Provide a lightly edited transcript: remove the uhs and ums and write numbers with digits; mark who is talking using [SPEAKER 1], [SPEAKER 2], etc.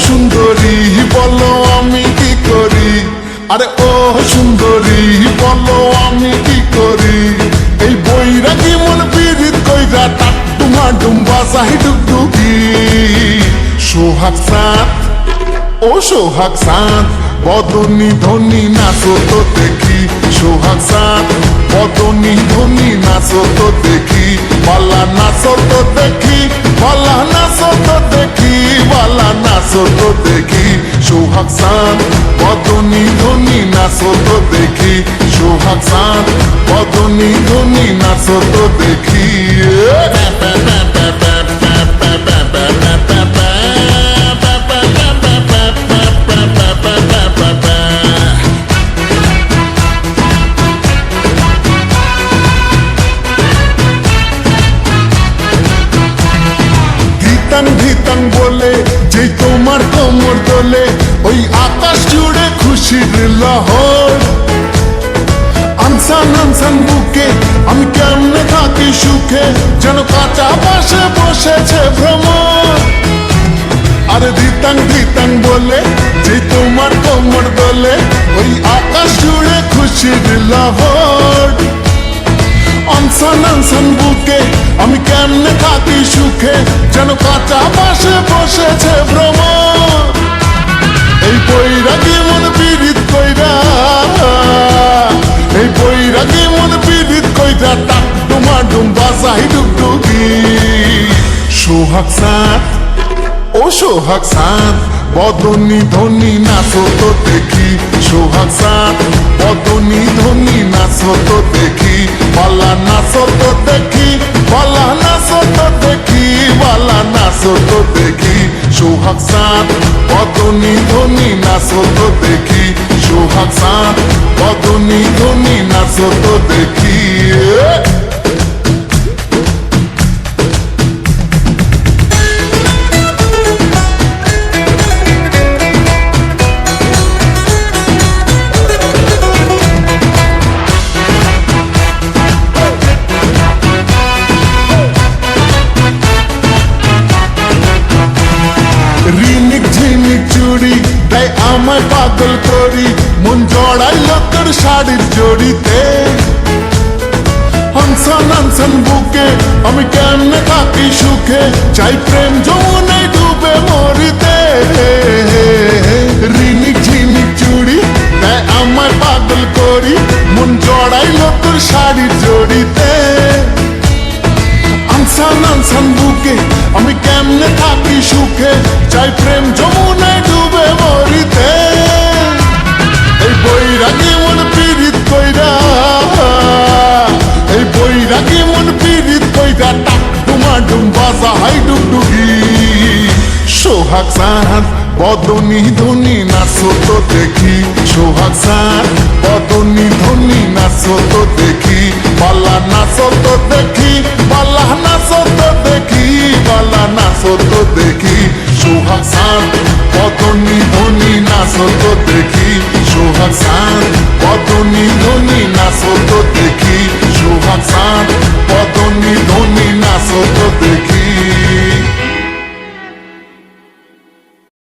[SPEAKER 1] সুন্দরী বলো আমি কি করি, আরে ও সুন্দরী বলো আমি কি করি, এই বৈরাগী মন পীড়িত কইরা টাট্টুমা ডুম্বা চাহি ডুগডুগি। সোহাগ চাঁদ ও সোহাগ চাঁদ বদনী ধনী নাচো তো দেখি, সোহাগ চাঁদ বদনী ধনী নাচো তো দেখি, বালা নাচো তো দেখি, বালা নাচো তো দেখি, বালা নাচো তো দেখি, সোহাগ চাঁদ বদনী ধনী নাচো তো দেখি, সোহাগ চাঁদ বদনী ধনী নাচো তো দেখি। ধিতাং বলে যেই তোমার কোমর দোলে, ওই আকাশ জুড়ে খুশির লহর। আনসান আনসান বুকে আমি কেমনে থাকি সুখে, যেন কাঁচা পাশে বসেছে ভ্রমর। আরে ধিতাং বলে যেই তোমার কোমর দোলে, ওই আকাশ জুড়ে খুশির লহর। আনসান আনসান বুকে আমি কেমনে থাকি সুখে, যেন কাঁচা পাশে বসেছে ভ্রমর। এই বৈরাগী মন পীড়িত কইরা, এই বৈরাগী মন পীড়িত কইরা টাট্টুমা ডুম্বা চাহি ডুগডুগি। সোহাগ চাঁদ ও সোহাগ চাঁদ বদনী ধনী নাচো তো দেখি, সোহাগ চাঁদ বদনী ধনী নাচো তো দেখি, বালা নাচো তো দেখি, বালা নাচো তো দেখি, বালা নাচো তো দেখি, সোহাগ চাঁদ বদনী ধনী নাচো তো দেখি, সোহাগ চাঁদ বদনী ধনী নাচো তো দেখি। রিনিক ঝিনিক চুড়ি তাই আমায় পাগল করি, মন জড়াইল তোর শাড়ির জড়িতে। আনসান আনসান বুকে আমি কেমনে থাকি সুখে, চাই প্রেম যমুনায় ডুবে মরিতে। রিনিক ঝিনিক চুড়ি তাই আমায় পাগল করি, মন জড়াইল তোর শাড়ির জড়িতে। আনসান আনসান বুকে আমি কেমনে থাকি সুখে, চাই প্রেম যমুনায় ডুবে মরিতে। এই বৈরাগী মন পীড়িত কইরা, এই বৈরাগী মন পীড়িত কইরা টাট্টুমা ডুম্বা চাহি ডুগডুগি। সোহাগ চাঁদ বদনী ধনী নাচো তো দেখি, সোহাগ চাঁদ বদনী ধনী নাচো তো দেখি, বালা নাচো তো দেখি, বালা নাচো তো দেখি, বালা নাচো তো দেখি, সোহাগ চাঁদ বদনী ধনী নাচো তো দেখি, সোহাগ চাঁদ বদনী ধনী নাচো তো দেখি, সোহাগ চাঁদ